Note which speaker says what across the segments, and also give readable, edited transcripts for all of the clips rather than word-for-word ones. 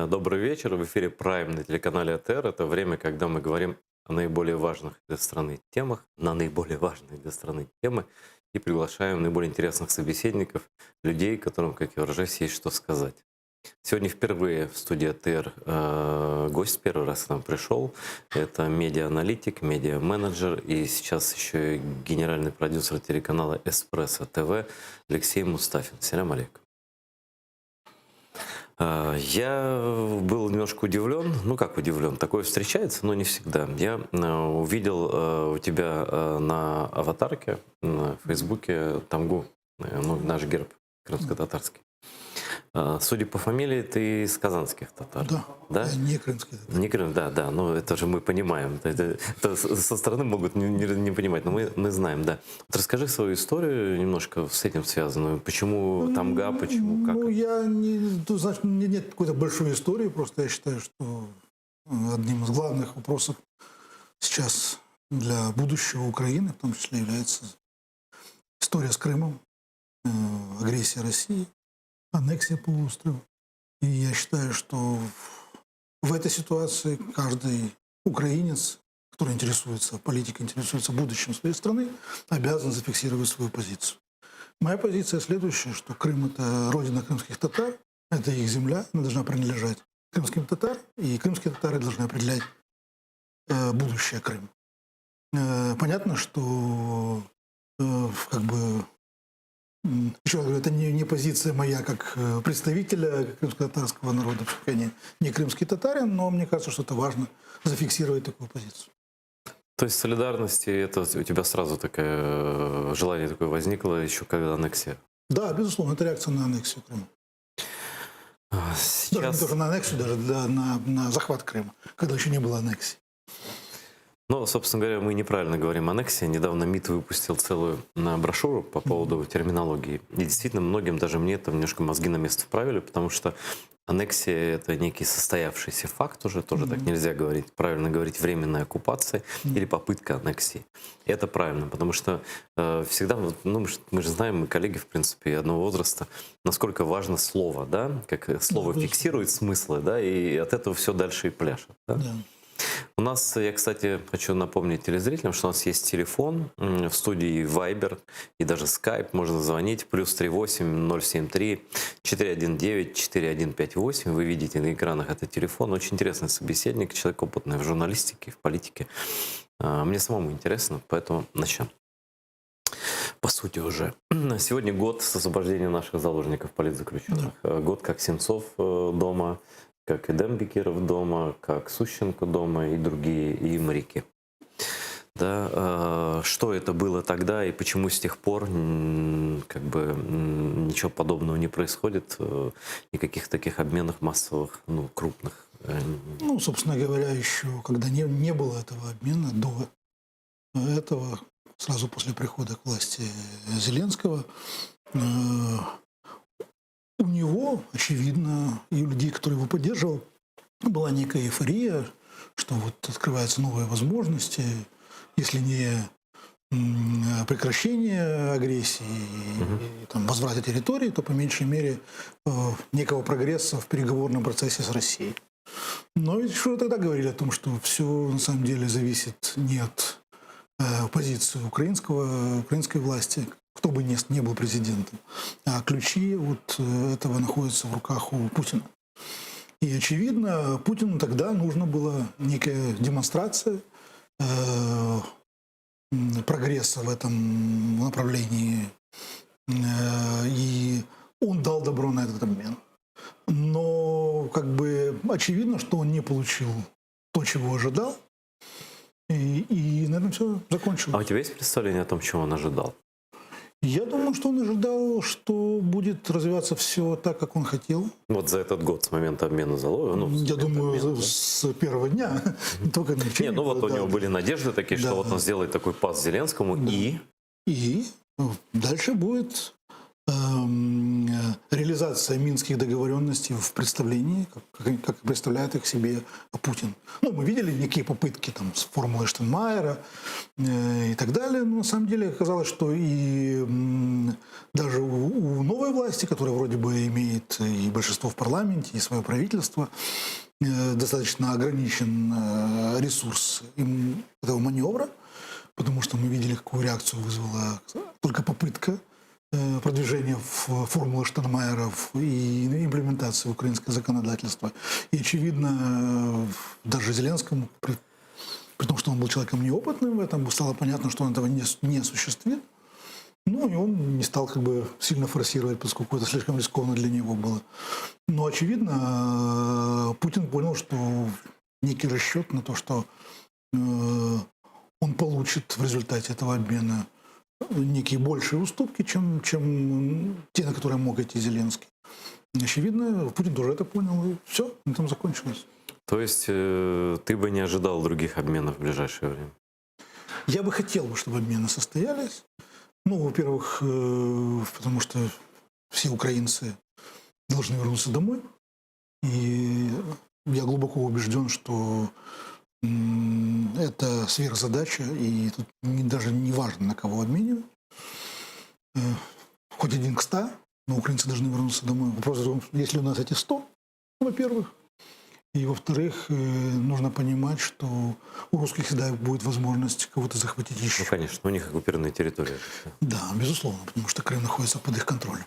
Speaker 1: Добрый вечер. В эфире Прайм на телеканале АТР. Это время, когда мы говорим о наиболее важных для страны темах, на наиболее важные для страны темы и приглашаем наиболее интересных собеседников, людей, которым, как я выражаюсь, есть что сказать. Сегодня впервые в студии АТР гость первый раз к нам пришел. Это медиа-аналитик, медиа-менеджер и сейчас еще и генеральный продюсер телеканала «Эспрессо ТВ» Алексей Мустафин. Салям алейкум. Я был немножко удивлен, ну как удивлен, такое встречается, но не всегда. Я увидел у тебя на аватарке на Фейсбуке тамгу, ну, наш герб крымско-татарский. Судя по фамилии, ты из казанских татар.
Speaker 2: Да,
Speaker 1: Да?
Speaker 2: я не крымский татар.
Speaker 1: Не Крым, да, да, ну это же мы понимаем. Это со стороны могут не понимать, но мы знаем, да. Вот расскажи свою историю немножко с этим связанную. Почему тамга, почему, как?
Speaker 2: Ну, я не, тут, значит, нет какой-то большой истории, просто я считаю, что одним из главных вопросов сейчас для будущего Украины, в том числе, является история с Крымом, агрессия России, аннексия полуострова. И я считаю, что в этой ситуации каждый украинец, который интересуется политикой, интересуется будущим своей страны, обязан зафиксировать свою позицию. Моя позиция следующая, что Крым – это родина крымских татар, это их земля, она должна принадлежать крымским татарам, и крымские татары должны определять будущее Крыма. Понятно, что как бы, еще раз говорю, это не позиция моя как представителя крымско-татарского народа, я не крымский татарин, но мне кажется, что это важно зафиксировать такую позицию.
Speaker 1: То есть солидарности, это у тебя сразу такое желание такое возникло еще когда аннексия?
Speaker 2: Да, безусловно, это реакция на аннексию Крыма.
Speaker 1: Сейчас...
Speaker 2: Даже не только на аннексию, даже на захват Крыма, когда еще не было аннексии.
Speaker 1: Ну, собственно говоря, мы неправильно говорим аннексия. Недавно МИД выпустил целую брошюру по поводу терминологии. И действительно, многим, даже мне, там немножко мозги на место вправили, потому что аннексия — это некий состоявшийся факт уже, тоже так нельзя говорить. Правильно говорить временная оккупация или попытка аннексии. И это правильно, потому что всегда, ну, мы же знаем, мы коллеги, в принципе, одного возраста, насколько важно слово, да, как слово фиксирует смыслы, да, и от этого все дальше и пляшет. Да?
Speaker 2: Да.
Speaker 1: У нас, я, кстати, хочу напомнить телезрителям, что у нас есть телефон в студии Viber и даже Skype. Можно звонить +38 073 419 4158. Вы видите на экранах этот телефон. Очень интересный собеседник, человек опытный в журналистике, в политике. Мне самому интересно, поэтому начнем. По сути уже. Сегодня год с освобождения наших заложников, политзаключенных. Да. Год, как Сенцов дома, как Эдем Бекиров дома, как Сущенко дома и другие, и моряки. Да, что это было тогда и почему с тех пор как бы ничего подобного не происходит, никаких таких обменов массовых, ну, крупных?
Speaker 2: Ну, собственно говоря, еще когда не было этого обмена, до этого, сразу после прихода к власти Зеленского, у него, очевидно, и у людей, которые его поддерживал, была некая эйфория, что вот открываются новые возможности, если не прекращение агрессии и там, возврата территории, то по меньшей мере некого прогресса в переговорном процессе с Россией. Но ведь что тогда говорили о том, что все на самом деле зависит не от позиции украинской власти, кто бы ни был президентом, а ключи от этого находятся в руках у Путина. И, очевидно, Путину тогда нужна была некая демонстрация прогресса в этом направлении, и он дал добро на этот обмен. Но как бы очевидно, что он не получил то, чего ожидал, и на этом все закончилось.
Speaker 1: А у тебя есть представление о том, чего он ожидал?
Speaker 2: Я думаю, что он ожидал, что будет развиваться все так, как он хотел.
Speaker 1: Вот за этот год с момента обмена заложников? Ну,
Speaker 2: я думаю, обмена, с первого дня. Только
Speaker 1: нет, ну вот у него были надежды такие, что вот он сделает такой пас Зеленскому, и...
Speaker 2: И дальше будет реализация минских договоренностей в представлении, как представляет их себе Путин. Ну, мы видели некие попытки там, с формулой Штайнмайера и так далее, но на самом деле оказалось, что и даже у новой власти, которая вроде бы имеет и большинство в парламенте, и свое правительство, достаточно ограничен ресурс этого маневра, потому что мы видели, какую реакцию вызвала только попытка продвижения формулы Штайнмайера и имплементации в украинское законодательство. И, очевидно, даже Зеленскому, при том, что он был человеком неопытным в этом, стало понятно, что он этого не осуществит. Ну, и он не стал как бы сильно форсировать, поскольку это слишком рискованно для него было. Но, очевидно, Путин понял, что некий расчет на то, что он получит в результате этого обмена некие большие уступки, чем те, на которые мог идти Зеленский. Очевидно, Путин тоже это понял, и все, на этом закончилось.
Speaker 1: То есть ты бы не ожидал других обменов в ближайшее время?
Speaker 2: Я бы хотел, чтобы обмены состоялись. Ну, во-первых, потому что все украинцы должны вернуться домой. И я глубоко убежден, что это сверхзадача, и тут даже не важно, на кого обменивать. Хоть 1 к 100, но украинцы должны вернуться домой. Вопрос в том, если у нас эти 100, во-первых. И, во-вторых, нужно понимать, что у русских всегда будет возможность кого-то захватить еще.
Speaker 1: Ну, конечно, у них оккупированная территория.
Speaker 2: Да, безусловно, потому что Крым находится под их контролем.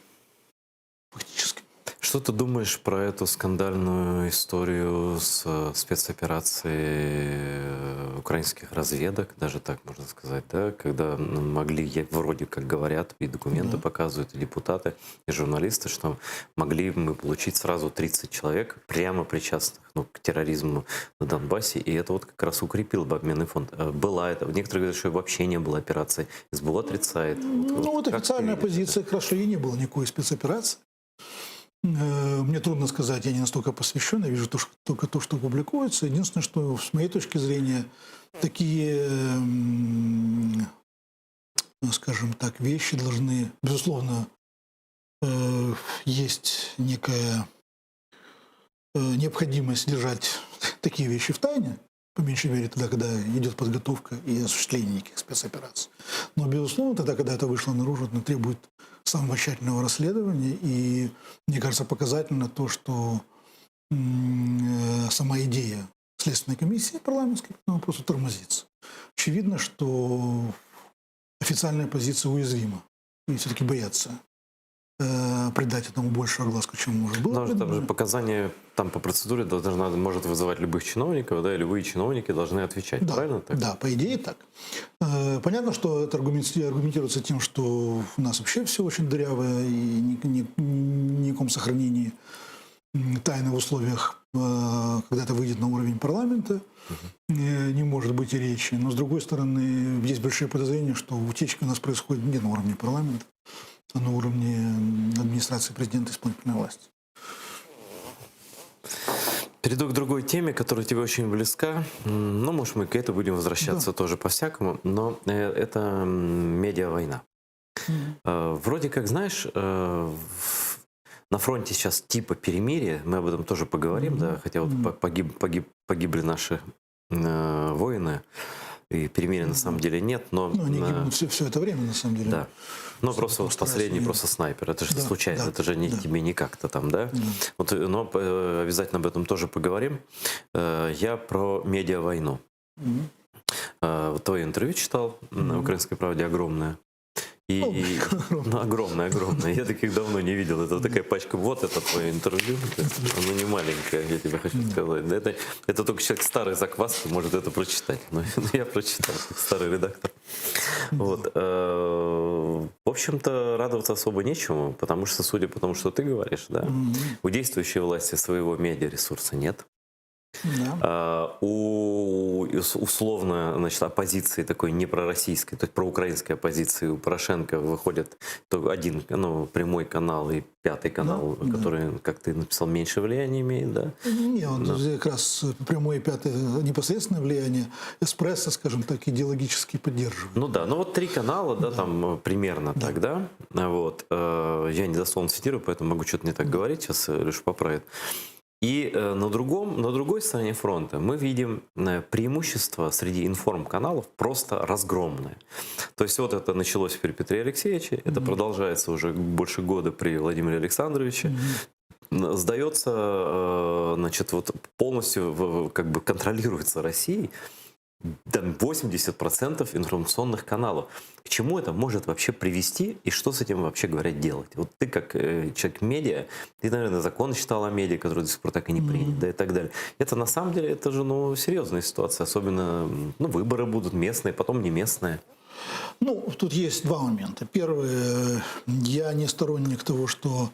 Speaker 2: Фактически.
Speaker 1: Что ты думаешь про эту скандальную историю с спецоперацией украинских разведок, даже так можно сказать, да, когда могли, вроде как говорят, и документы показывают, и депутаты, и журналисты, что могли мы получить сразу 30 человек, прямо причастных к терроризму на Донбассе, и это вот как раз укрепил бы обменный фонд. Была это, некоторые говорят, что вообще не было операции, СБУ отрицает.
Speaker 2: Вот официальная позиция, как раз, что и не было никакой спецоперации. Мне трудно сказать, я не настолько посвящен, я вижу только то, что публикуется. Единственное, что с моей точки зрения такие, скажем так, вещи должны, безусловно, есть некая необходимость держать такие вещи в тайне, по меньшей мере тогда, когда идет подготовка и осуществление неких спецопераций. Но, безусловно, тогда, когда это вышло наружу, это требует самого тщательного расследования. И, мне кажется, показательно то, что сама идея Следственной комиссии парламентской по этому вопросу тормозится. Очевидно, что официальная позиция уязвима. И все-таки боятся придать этому больше огласку, чем может было.
Speaker 1: Потому что там же показания там по процедуре может вызывать любых чиновников, да, и любые чиновники должны отвечать,
Speaker 2: да,
Speaker 1: правильно? Так?
Speaker 2: Да, по идее так. Понятно, что это аргументируется тем, что у нас вообще все очень дырявое и ни о каком сохранении тайны в условиях, когда это выйдет на уровень парламента, не может быть и речи. Но, с другой стороны, есть большие подозрения, что утечка у нас происходит не на уровне парламента, а на уровне администрации президента исполнительной власти.
Speaker 1: Перейду к другой теме, которая тебе очень близка. Ну, может, мы к этому будем возвращаться тоже по-всякому, но это медиавойна. Вроде как, знаешь, на фронте сейчас типа перемирия, мы об этом тоже поговорим, да, хотя вот погибли наши воины, и перемирия на самом деле нет, но...
Speaker 2: Ну, они гибнут все это время, на самом деле.
Speaker 1: Да. Но просто вот последний просто снайпер. Это же случайно, это же тебе не как-то там, да? Вот, но обязательно об этом тоже поговорим. Я про медиавойну. Твое интервью читал на «Украинской правде» огромное. Огромное. Я таких давно не видел. Это такая пачка. Вот это твое интервью. Оно не маленькое, я тебе хочу сказать. Это только человек старой закваски может это прочитать. Но я прочитал, как старый редактор. Вот. В общем-то, радоваться особо нечему, потому что, судя по тому, что ты говоришь, да, у действующей власти своего медиаресурса нет.
Speaker 2: Да.
Speaker 1: Условно, значит, оппозиции такой не пророссийской, то есть проукраинской оппозиции у Порошенко выходит только один, ну, прямой канал и пятый канал,
Speaker 2: Да.
Speaker 1: который, как ты написал, меньше влияния имеет, да?
Speaker 2: Не, вот как раз прямое и пятое непосредственное влияние эспрессо, скажем так, идеологически поддерживает.
Speaker 1: Ну да, ну вот 3 канала, да, там примерно так, да? Вот. Я не дословно цитирую, поэтому могу что-то не так говорить, сейчас Леша поправит. И на другой стороне фронта мы видим преимущество среди информканалов просто разгромное. То есть вот это началось при Петре Алексеевиче, это продолжается уже больше года при Владимире Александровиче. Сдается, значит, вот полностью как бы контролируется Россией. Там 80% информационных каналов. К чему это может вообще привести и что с этим вообще, говоря, делать? Вот ты как человек медиа, ты, наверное, закон читал о медиа, который до сих пор так и не принят, да, и так далее. Это на самом деле, это же, ну, серьезная ситуация, особенно, ну, выборы будут местные, потом не местные.
Speaker 2: Ну, тут есть два момента. Первый, я не сторонник того, что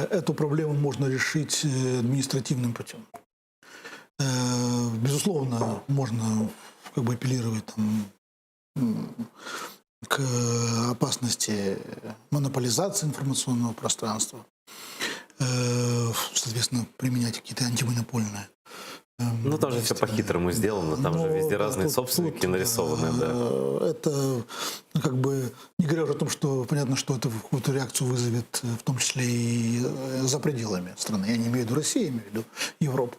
Speaker 2: эту проблему можно решить административным путем. Безусловно, можно как бы апеллировать там, к опасности монополизации информационного пространства, соответственно, применять какие-то антимонопольные.
Speaker 1: Ну, там же все по-хитрому сделано, там же везде разные собственники нарисованы, да.
Speaker 2: Это как бы, не говоря уже о том, что понятно, что это какую-то реакцию вызовет, в том числе и за пределами страны. Я не имею в виду Россию, я имею в виду Европу.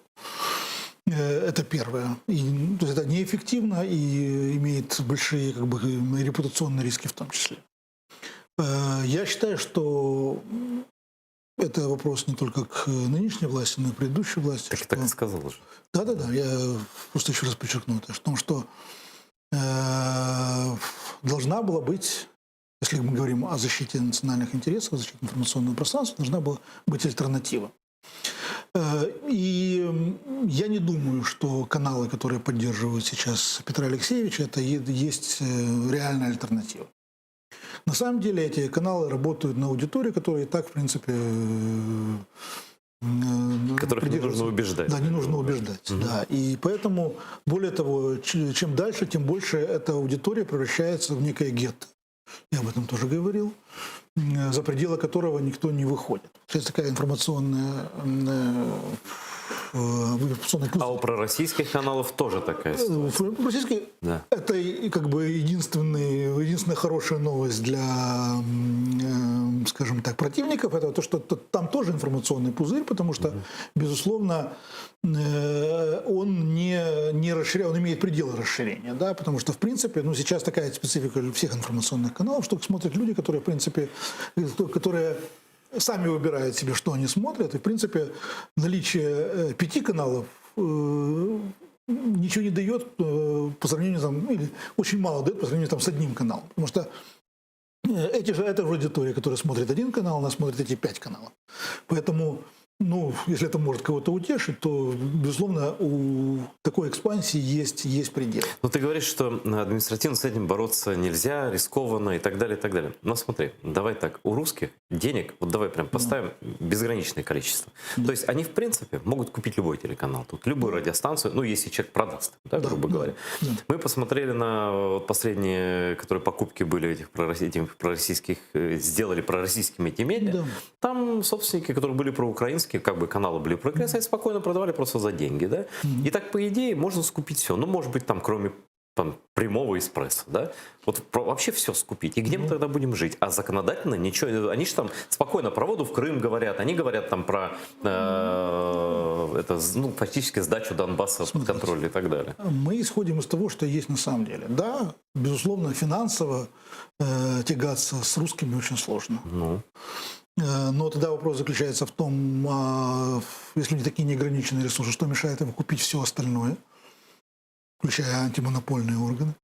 Speaker 2: Это первое. То есть это неэффективно и имеет большие как бы, репутационные риски в том числе. Я считаю, что это вопрос не только к нынешней власти, но и к предыдущей власти.
Speaker 1: Так, так и сказал уже.
Speaker 2: Да. Я просто еще раз подчеркну это. В том, что должна была быть, если мы говорим о защите национальных интересов, о защите информационного пространства, должна была быть альтернатива. И я не думаю, что каналы, которые поддерживают сейчас Петра Алексеевича, это есть реальная альтернатива. На самом деле эти каналы работают на аудитории, которая и так, в принципе,
Speaker 1: которых не нужно убеждать.
Speaker 2: Да, не нужно убеждать. Да. И поэтому, более того, чем дальше, тем больше эта аудитория превращается в некое гетто. Я об этом тоже говорил, за пределы которого никто не выходит. Это такая информационная
Speaker 1: А у пророссийских каналов тоже такая ситуация.
Speaker 2: Российские,
Speaker 1: Да.
Speaker 2: это как бы единственная хорошая новость для, скажем так, противников. Это то, что там тоже информационный пузырь, потому что, безусловно, он не расширяет, он имеет пределы расширения, да, потому что, в принципе, ну, сейчас такая специфика всех информационных каналов, что смотрят люди, которые, в принципе, которые сами выбирают себе, что они смотрят, и, в принципе, наличие 5 каналов ничего не дает по сравнению, там, или очень мало дает по сравнению там, с одним каналом, потому что эта же аудитория, которая смотрит один канал, она смотрит эти 5 каналов. Поэтому, ну, если это может кого-то утешить, то, безусловно, у такой экспансии есть предел.
Speaker 1: Но ты говоришь, что административно с этим бороться нельзя, рискованно и так далее, и так далее. Но смотри, давай так, у русских денег, вот давай прям поставим безграничное количество. То есть они, в принципе, могут купить любой телеканал, тут любую радиостанцию, ну, если человек продаст, да, грубо говоря. Мы посмотрели на вот последние, которые покупки были этих пророссийских, сделали пророссийскими эти медиа. Там собственники, которые были проукраинские, как бы каналы были проукраинские, они спокойно продавали просто за деньги, да. И так, по идее, можно скупить все. Ну, может быть, там, кроме там, прямого эспрессо, да, вот вообще все скупить. И где мы тогда будем жить? А законодательно ничего, они же там спокойно про воду в Крым говорят, они говорят там про это, ну, фактически сдачу Донбасса под контроль и так далее.
Speaker 2: Мы исходим из того, что есть на самом деле. Да, безусловно, финансово тягаться с русскими очень сложно.
Speaker 1: Ну.
Speaker 2: Но тогда вопрос заключается в том, если у них такие неограниченные ресурсы, что мешает им купить все остальное, включая антимонопольные органы.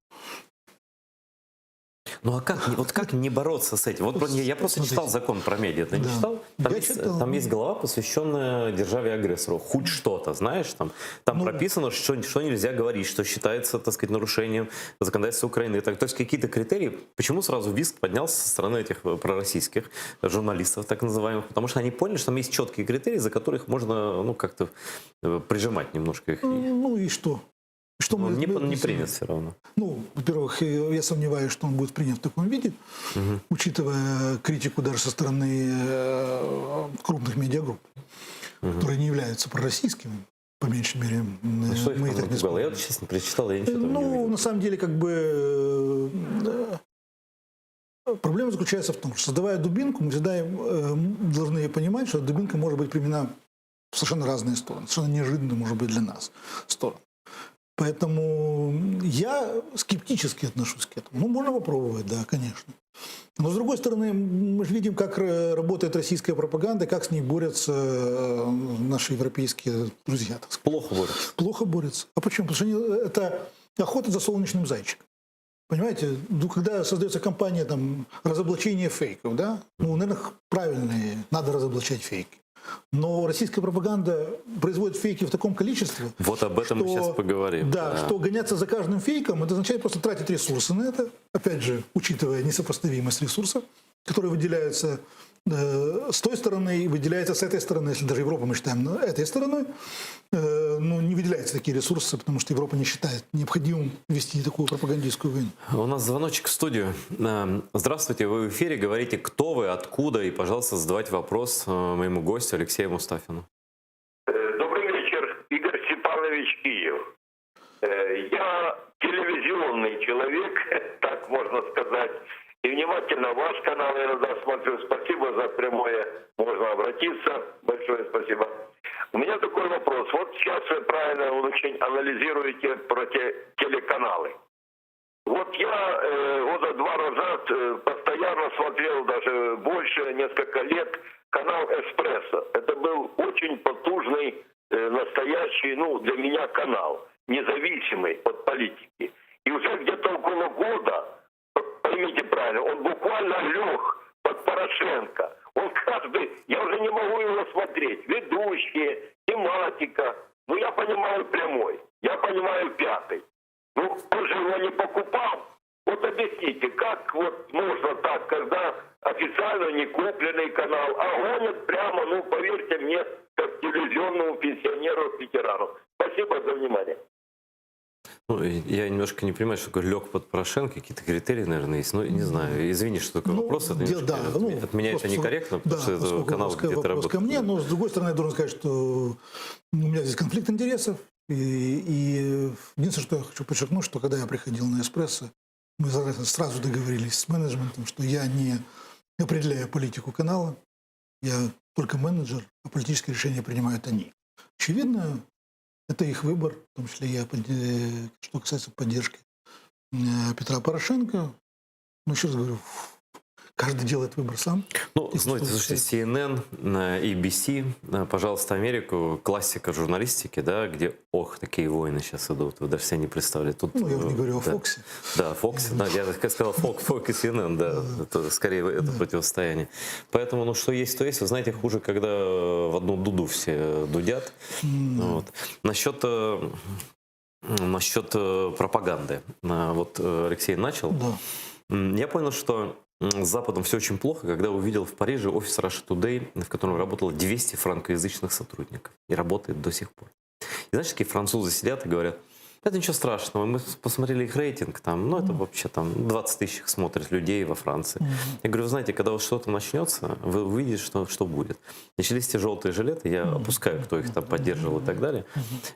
Speaker 1: Ну а как, вот как не бороться с этим? Вот я просто
Speaker 2: Смотрите.
Speaker 1: читал закон про медиа, ты не
Speaker 2: Да.
Speaker 1: читал? Там,
Speaker 2: Я
Speaker 1: есть,
Speaker 2: читал.
Speaker 1: там есть глава, посвященная державе-агрессору. Хоть что-то, знаешь, там
Speaker 2: Ну,
Speaker 1: прописано, что нельзя говорить, что считается, так сказать, нарушением законодательства Украины. То есть какие-то критерии. Почему сразу визг поднялся со стороны этих пророссийских журналистов, так называемых? Потому что они поняли, что там есть четкие критерии, за которых можно, ну, как-то прижимать немножко их.
Speaker 2: Ну и что? Что
Speaker 1: Он не
Speaker 2: мы-
Speaker 1: принят все равно.
Speaker 2: Ну, во-первых, я сомневаюсь, что он будет принят в таком виде, учитывая критику даже со стороны крупных медиагрупп, которые не являются пророссийскими, по меньшей мере.
Speaker 1: Что их
Speaker 2: Мы
Speaker 1: там
Speaker 2: и так не
Speaker 1: напугало? Я
Speaker 2: спорим.
Speaker 1: вот, честно, прочитал, я ничего там не
Speaker 2: Ну,
Speaker 1: увидел.
Speaker 2: на самом деле, как бы проблема заключается в том, что создавая дубинку, мы всегда должны понимать, что дубинка может быть применена в совершенно разные стороны, совершенно неожиданно, может быть, для нас стороны. Поэтому я скептически отношусь к этому. Ну, можно попробовать, да, конечно. Но, с другой стороны, мы же видим, как работает российская пропаганда, как с ней борются наши европейские друзья, так сказать.
Speaker 1: Плохо борются.
Speaker 2: Плохо борются. А почему? Потому что это охота за солнечным зайчиком. Понимаете, ну, когда создается компания там, разоблачения фейков, да, ну, наверное, правильно, надо разоблачать фейки. Но российская пропаганда производит фейки в таком количестве.
Speaker 1: Вот об этом мы сейчас поговорим.
Speaker 2: Да, что гоняться за каждым фейком, это означает просто тратить ресурсы на это. Опять же, учитывая несопоставимость ресурсов, которые выделяются с той стороны и выделяются с этой стороны. Если даже Европу мы считаем этой стороной, ну, не выделяются такие ресурсы, потому что Европа не считает необходимым вести такую пропагандистскую войну.
Speaker 1: У нас звоночек в студию. Здравствуйте, вы в эфире. Говорите, кто вы, откуда, и, пожалуйста, задавайте вопрос моему гостю Алексею Мустафину.
Speaker 3: Добрый вечер, Игорь Степанович, Киев. Я телевизионный человек, так можно сказать, и внимательно ваш канал иногда смотрю. Спасибо за прямое, можно обратиться. Большое спасибо. У меня такой вопрос. Вот сейчас вы правильно очень анализируете про телеканалы. Вот я года два назад постоянно смотрел, даже больше, несколько лет, канал «Эспрессо». Это был очень потужный, настоящий, ну, для меня канал, независимый от политики. И уже где-то около года, поймите правильно, он буквально лег под Порошенко. Он каждый, я уже не могу его смотреть. Ведущие, тематика. Ну, я понимаю прямой, я понимаю пятый. Ну, он же его не покупал. Вот объясните, как вот можно так, когда официально не купленный канал, а гонят прямо, ну, поверьте мне, как телевизионному пенсионеру-ветерану. Спасибо за внимание.
Speaker 1: Ну, я немножко не понимаю, что такое лег под Порошенко, какие-то критерии, наверное, есть. Ну, не знаю, извини, что такой вопрос. Это немножко, от меня это некорректно, потому что это канал, где ты работаешь.
Speaker 2: Ко мне, но с другой стороны, я должен сказать, что у меня здесь конфликт интересов. И единственное, что я хочу подчеркнуть, что когда я приходил на «Эспрессо», мы сразу договорились с менеджментом, что я не определяю политику канала, я только менеджер, а политические решения принимают они. Очевидно, это их выбор, в том числе что касается поддержки Петра Порошенко. Ну, еще раз говорю, каждый делает выбор сам.
Speaker 1: Ну, знаете, слушайте, CNN, ABC, «Пожалуйста, Америку», классика журналистики, да, где, такие войны сейчас идут, вы даже себе не представляете. Тут,
Speaker 2: ну, я не говорю о
Speaker 1: да.
Speaker 2: Фоксе.
Speaker 1: Да, Фоксе, да, я так сказал, Фок и CNN, да, это скорее это противостояние. Поэтому, ну, что есть, то есть. Вы знаете, хуже, когда в одну дуду все дудят. Вот. Насчет пропаганды. Вот Алексей начал.
Speaker 2: Да.
Speaker 1: Я понял, что с Западом все очень плохо, когда увидел в Париже офис Russia Today, в котором работало 200 франкоязычных сотрудников. И работает до сих пор. И знаешь, такие французы сидят и говорят, это ничего страшного, мы посмотрели их рейтинг, там, ну это вообще там 20 тысяч их смотрят людей во Франции. Я говорю, вы знаете, когда вот что-то начнется, вы увидите, что будет. Начались те желтые жилеты, я опускаю, кто их там поддерживал и так далее.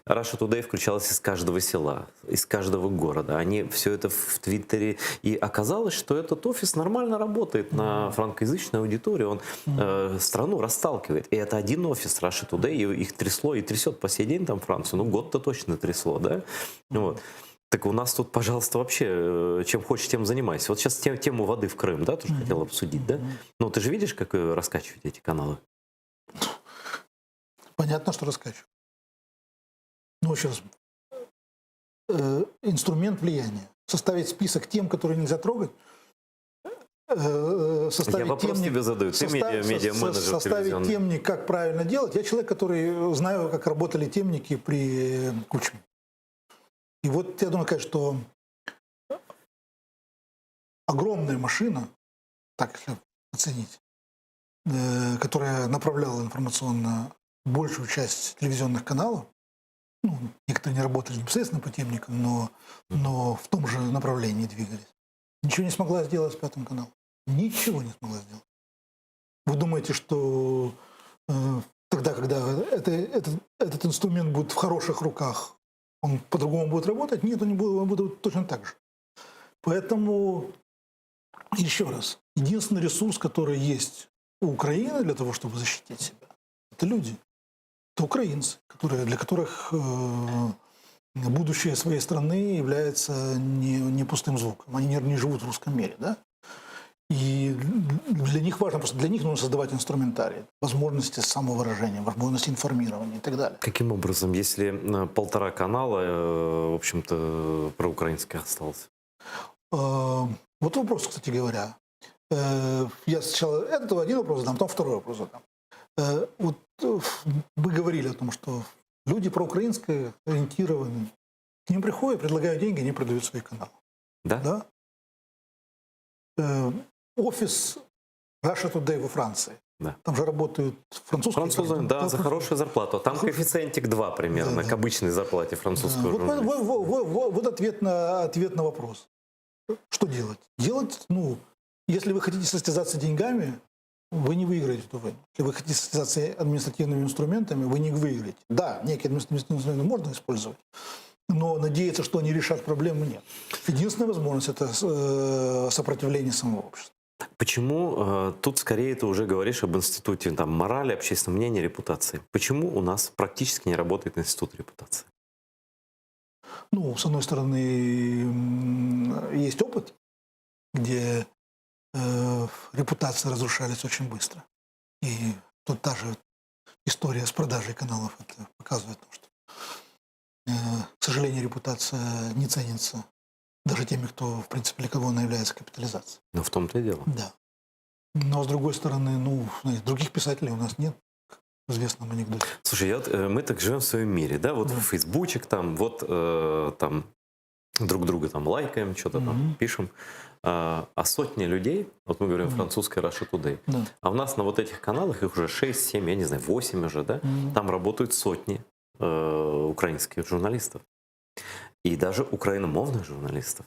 Speaker 1: Russia Today включалась из каждого села, из каждого города. Они все это в Твиттере. И оказалось, что этот офис нормально работает на франкоязычной аудитории. Он страну расталкивает. И это один офис Russia Today, и их трясло и трясет по сей день там Францию. Ну год-то точно трясло, да? Вот. Так у нас тут, пожалуйста, вообще, чем хочешь, тем занимайся. Вот сейчас тему воды в Крым, да, тоже хотел обсудить, да? Ну, ты же видишь, как раскачивать эти каналы?
Speaker 2: Понятно, что раскачивать. Ну, еще раз. Инструмент влияния. Составить список тем, которые нельзя трогать, составить
Speaker 1: Я вопрос тебе задаю. Ты медиа-менеджер
Speaker 2: составить
Speaker 1: телевизионный.
Speaker 2: темник, как правильно делать. Я человек, который знаю, как работали темники при Кучме. И вот я думаю, конечно, что огромная машина, так если оценить, которая направляла информационно большую часть телевизионных каналов, ну, некоторые не работали непосредственно по темникам, но в том же направлении двигались. Ничего не смогла сделать с Пятым каналом. Ничего не смогла сделать. Вы думаете, что тогда, когда этот инструмент будет в хороших руках, он по-другому будет работать? Нет, он будет точно так же. Поэтому, еще раз, единственный ресурс, который есть у Украины для того, чтобы защитить себя, это люди. Это украинцы, для которых будущее своей страны является не пустым звуком. Они не живут в русском мире, да? И для них важно, просто для них нужно создавать инструментарий, возможности самовыражения, возможности информирования и так далее.
Speaker 1: Каким образом, если 1,5 канала, в общем-то, проукраинских осталось?
Speaker 2: Вот вопрос, кстати говоря. Я сначала один вопрос задам, потом второй вопрос задам. Вот вы говорили о том, что люди проукраинские ориентированы. К ним приходят, предлагают деньги, они продают свои каналы.
Speaker 1: Да?
Speaker 2: Да? Офис Russia Today во Франции.
Speaker 1: Да.
Speaker 2: Там же работают французские.
Speaker 1: Французы, да, за хорошую зарплату. Там коэффициентик 2 примерно,
Speaker 2: Да.
Speaker 1: к обычной зарплате французского журналиста.
Speaker 2: Вот ответ на вопрос. Что делать? Делать, если вы хотите состязаться деньгами, вы не выиграете эту войну. Если вы хотите состязаться административными инструментами, вы не выиграете. Да, некие административные инструменты можно использовать, но надеяться, что они решат проблему, нет. Единственная возможность – это сопротивление самого общества.
Speaker 1: Почему тут скорее ты уже говоришь об институте морали, общественного мнения, репутации? Почему у нас практически не работает институт репутации?
Speaker 2: С одной стороны, есть опыт, где репутации разрушались очень быстро. И тут та же история с продажей каналов это показывает, что, к сожалению, репутация не ценится даже теми, кто, в принципе, для кого она является капитализацией.
Speaker 1: Ну, в том-то и дело.
Speaker 2: Да. Но, с другой стороны, других писателей у нас нет, как в известном анекдоте.
Speaker 1: Слушай, мы так живем в своем мире, да? Вот в фейсбучек там друг друга лайкаем, что-то там пишем. А сотни людей, вот мы говорим французская Russia Today, а у нас на вот этих каналах, их уже 6, 7, я не знаю, 8 уже, да? Там работают сотни украинских журналистов. И даже украиномовных журналистов.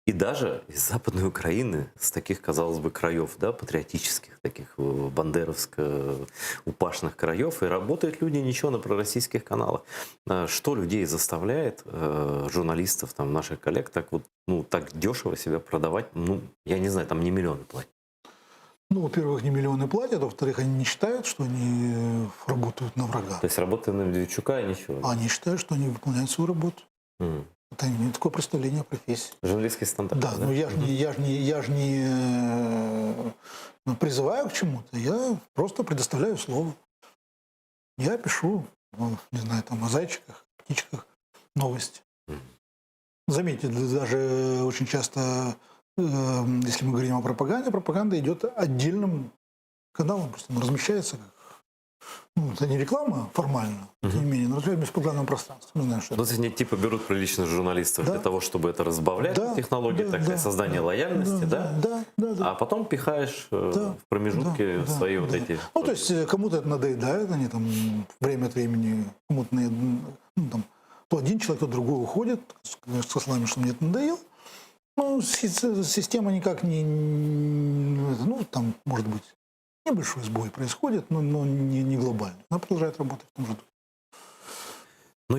Speaker 1: И даже из Западной Украины, с таких, казалось бы, краев, да, патриотических, таких бандеровско-упашных краев, и работают люди ничего на пророссийских каналах. Что людей заставляет, журналистов, наших коллег, так дешево себя продавать? Я не знаю, там не миллионы платят.
Speaker 2: Во-первых, не миллионы платят, а во-вторых, они не считают, что они работают на врага.
Speaker 1: То есть работая на Медведчука, ничего?
Speaker 2: Они считают, что они выполняют свою работу. Это не такое представление о профессии.
Speaker 1: Журналистский стандарт.
Speaker 2: Да, но я же не призываю к чему-то, я просто предоставляю слово. Я пишу, не знаю, о зайчиках, птичках новости. Заметьте, даже очень часто, если мы говорим о пропаганде, пропаганда идет отдельным каналом, просто она размещается как. Это не реклама формально, тем не менее, но в беспоглавном пространстве. Мы знаем, что это.
Speaker 1: Они берут приличных журналистов для того, чтобы это разбавлять, технологии, создание лояльности, да? А потом пихаешь в промежутке свои эти...
Speaker 2: То есть кому-то это надоедает, они время от времени, кому-то то один человек, то другой уходит, со словами, что мне это надоело. Система никак не... там, может быть, небольшой сбой происходит, но не глобально. Она продолжает работать в том же духе.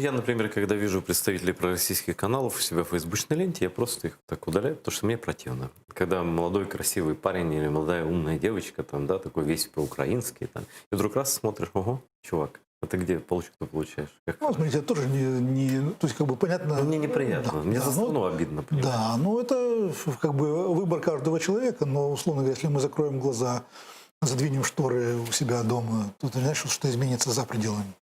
Speaker 1: Я, например, когда вижу представителей пророссийских каналов у себя в фейсбучной ленте, я просто их так удаляю, потому что мне противно. Когда молодой красивый парень или молодая умная девочка, такой весь по-украински, и вдруг раз смотришь, ого, чувак, а ты где получку-то получаешь?
Speaker 2: Смотрите, это тоже не... То есть, понятно...
Speaker 1: Мне неприятно, мне за страну обидно.
Speaker 2: Понимаешь? Да, это выбор каждого человека, но, условно говоря, если мы закроем глаза, задвинем шторы у себя дома, то ты знаешь, что изменится за пределами.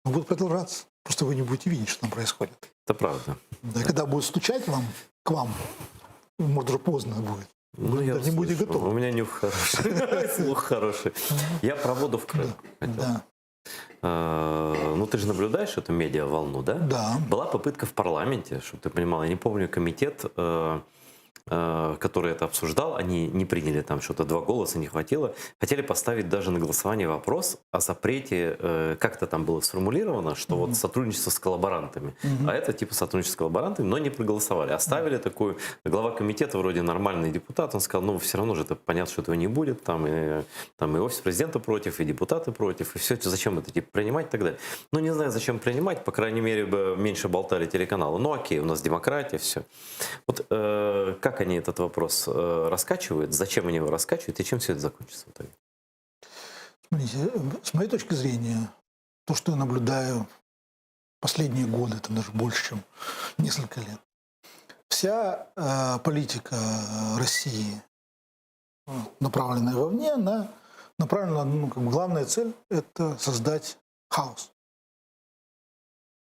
Speaker 2: Будут продолжаться. Просто вы не будете видеть, что там происходит.
Speaker 1: Это правда.
Speaker 2: Да, и когда будут стучать к вам, может, уже поздно будет.
Speaker 1: Ну, я
Speaker 2: даже не будете
Speaker 1: услышал.
Speaker 2: готовы.
Speaker 1: У меня нюх хороший, слух хороший. Я про воду в Крым хотел.
Speaker 2: Да.
Speaker 1: Ну, ты же наблюдаешь эту медиа-волну, да?
Speaker 2: Да.
Speaker 1: Была попытка в парламенте, чтобы ты понимал, я не помню, комитет, который это обсуждал, они не приняли там что-то, 2 голоса не хватило. Хотели поставить даже на голосование вопрос о запрете, как-то там было сформулировано, что вот сотрудничество с коллаборантами. А это типа сотрудничество с коллаборантами, но не проголосовали. Оставили такую, глава комитета вроде нормальный депутат, он сказал, ну все равно же это понятно, что этого не будет, там и офис президента против, и депутаты против, и все это зачем это типа принимать и так далее. Ну не знаю, зачем принимать, по крайней мере, бы меньше болтали телеканалы. Ну окей, у нас демократия, все. Вот как они этот вопрос раскачивают, зачем они его раскачивают и чем все это закончится в итоге?
Speaker 2: Смотрите, с моей точки зрения, то, что я наблюдаю последние годы, это даже больше, чем несколько лет, вся политика России, направленная вовне, она направлена, ну, как бы главная цель – это создать хаос.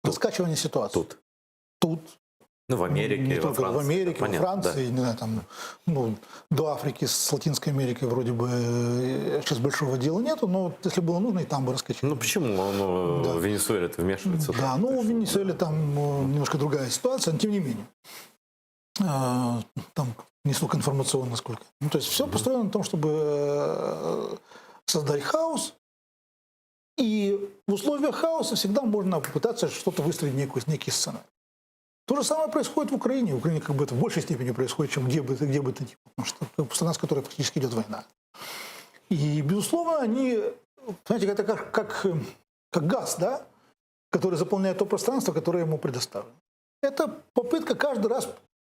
Speaker 2: Раскачивание ситуации. Тут.
Speaker 1: Ну, в Америке,
Speaker 2: не
Speaker 1: во
Speaker 2: только
Speaker 1: Франции.
Speaker 2: в Америке,
Speaker 1: Понятно,
Speaker 2: во Франции,
Speaker 1: да.
Speaker 2: не знаю, там, ну, до Африки с Латинской Америкой вроде бы сейчас большого дела нету, но вот если было нужно, и там бы раскачали.
Speaker 1: Ну почему? Ну,
Speaker 2: Да.
Speaker 1: в Венесуэле это вмешивается.
Speaker 2: Да, ну в Венесуэле там немножко другая ситуация, но тем не менее. Там не столько информационно, сколько. Ну, то есть все построено на том, чтобы создать хаос, и в условиях хаоса всегда можно попытаться что-то выстроить, некий сценарий. То же самое происходит в Украине. В Украине как бы это в большей степени происходит, чем где бы то ни было. Потому что это страна, с которой фактически идет война. И, безусловно, они, знаете, это как газ, да, который заполняет то пространство, которое ему предоставлено. Это попытка каждый раз,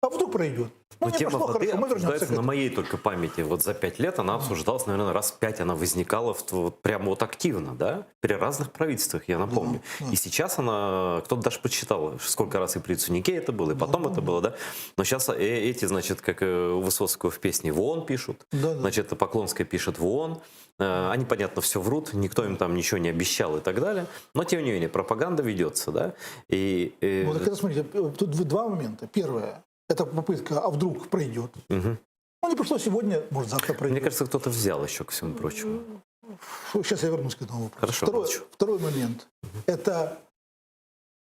Speaker 2: а вдруг пройдет. Ну,
Speaker 1: Но
Speaker 2: не
Speaker 1: тема
Speaker 2: прошло,
Speaker 1: воды
Speaker 2: хорошо, мы вернемся к
Speaker 1: обсуждается на
Speaker 2: этому.
Speaker 1: моей только памяти. Вот за 5 лет она обсуждалась, наверное, раз 5 она возникала вот прямо вот активно, да, при разных правительствах, я напомню. И сейчас она, кто-то даже подсчитал, сколько раз и при Цунике это было, и потом это было, да. Но сейчас эти, значит, как у Высоцкого в песне, в ООН пишут, значит, Поклонская пишет в ООН. Они, понятно, все врут, никто им там ничего не обещал и так далее. Но, тем не менее, пропаганда ведется, да.
Speaker 2: Вот так это, смотрите, тут 2 момента. Первое. Это попытка, а вдруг пройдет. Ну, не пришло сегодня, может, завтра пройдет.
Speaker 1: Мне кажется, кто-то взял еще, ко всему прочему.
Speaker 2: Сейчас я вернусь к этому вопросу.
Speaker 1: Хорошо,
Speaker 2: Второй момент. Это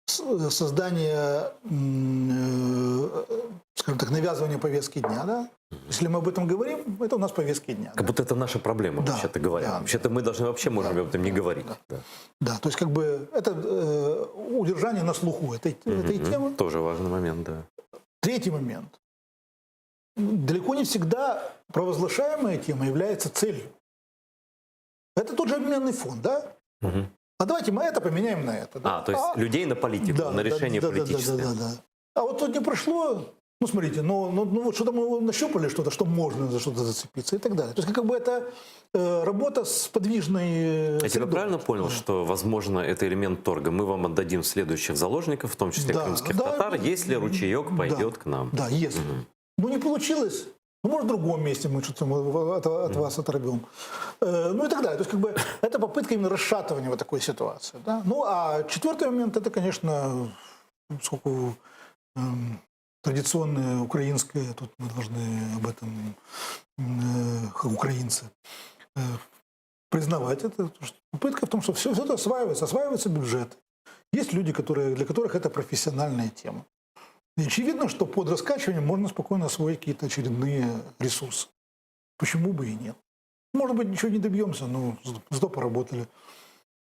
Speaker 2: создание, скажем так, навязывание повестки дня. Да? Если мы об этом говорим, это у нас повестки дня.
Speaker 1: Как будто это наша проблема,
Speaker 2: Да,
Speaker 1: вообще-то говоря.
Speaker 2: да,
Speaker 1: Вообще-то мы должны вообще можем об этом не говорить.
Speaker 2: Да, то есть как бы это удержание на слуху этой темы.
Speaker 1: Тоже важный момент, да.
Speaker 2: Третий момент. Далеко не всегда провозглашаемая тема является целью. Это тот же обменный фонд, да? А давайте мы это поменяем на это. Да?
Speaker 1: То есть людей на политику, на решение политическое.
Speaker 2: Да. А вот тут не прошло, ну смотрите, вот что-то мы нащупали, что можно за что-то зацепиться и так далее. То есть как бы это работа с подвижной
Speaker 1: Я тебя
Speaker 2: средой.
Speaker 1: правильно понял, что, возможно, это элемент торга? Мы вам отдадим следующих заложников, в том числе крымских татар, если ручеек пойдет к нам.
Speaker 2: Да, если. Ну не получилось, ну, может, в другом месте мы что-то от вас оторвем. Ну и так далее. То есть, как бы, это попытка именно расшатывания вот такой ситуации. Да? Ну, а 4-й момент, это, конечно, поскольку традиционное украинское, тут мы должны об этом, как украинцы, признавать это. Попытка в том, что все это осваивается бюджет. Есть люди, для которых это профессиональная тема. И очевидно, что под раскачиванием можно спокойно освоить какие-то очередные ресурсы. Почему бы и нет? Может быть, ничего не добьемся, но зато поработали.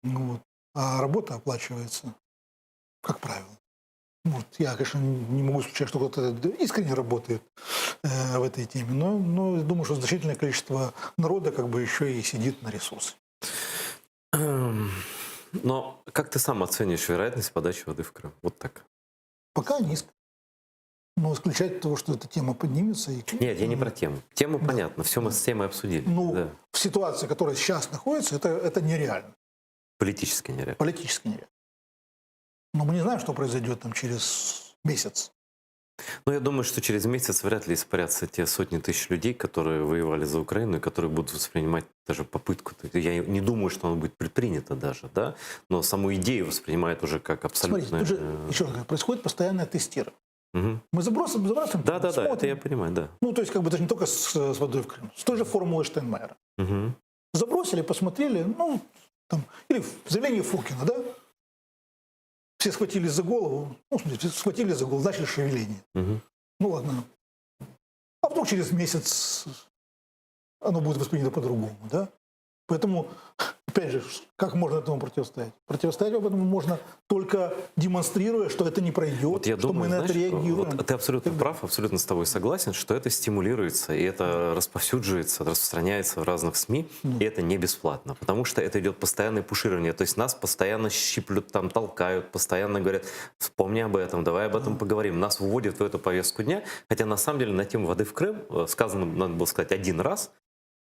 Speaker 2: Вот. А работа оплачивается, как правило. Вот. Я, конечно, не могу исключать, что кто-то искренне работает в этой теме, но думаю, что значительное количество народа как бы еще и сидит на ресурсе.
Speaker 1: Но как ты сам оценишь вероятность подачи воды в Крым? Вот так.
Speaker 2: Пока низко. Но исключать того, что эта тема поднимется.
Speaker 1: Нет, я не про тему. Тему понятно, все мы с темой обсудили.
Speaker 2: Ну, в ситуации, которая сейчас находится, это нереально.
Speaker 1: Политически нереально.
Speaker 2: Политически нереально. Но мы не знаем, что произойдет там через месяц.
Speaker 1: Ну, я думаю, что через месяц вряд ли испарятся те сотни тысяч людей, которые воевали за Украину, и которые будут воспринимать даже попытку. Я не думаю, что она будет предпринята даже, да? Но саму идею воспринимают уже как абсолютно...
Speaker 2: Смотрите, тут же, еще раз говорю, происходит постоянное тестирование.
Speaker 1: Мгм.
Speaker 2: Мы забрасываем,
Speaker 1: Да, это
Speaker 2: смотрим.
Speaker 1: я понимаю, да.
Speaker 2: Ну, то есть, как бы даже не только с водой в Крым. С той же формулой Штайнмайера.
Speaker 1: Мгм.
Speaker 2: Забросили, посмотрели, ну, там, или заявление Фокина, да? Все схватились за голову, ну, в смысле, схватили за голову, начали шевеление.
Speaker 1: Мгм.
Speaker 2: Ну, ладно. А вдруг через месяц оно будет воспринято по-другому, да? Поэтому, опять же, как можно этому противостоять? Противостоять этому можно только демонстрируя, что это не пройдет,
Speaker 1: Вот я
Speaker 2: что
Speaker 1: думаю,
Speaker 2: мы на это
Speaker 1: знаешь,
Speaker 2: реагируем.
Speaker 1: вот ты абсолютно прав, абсолютно с тобой согласен, что это стимулируется, и это расповсюдживается, распространяется в разных СМИ, и это не бесплатно, потому что это идет постоянное пуширование, то есть нас постоянно щиплют, там толкают, постоянно говорят, вспомни об этом, давай об этом поговорим, нас вводят в эту повестку дня, хотя на самом деле на тему воды в Крым сказано, надо было сказать, один раз,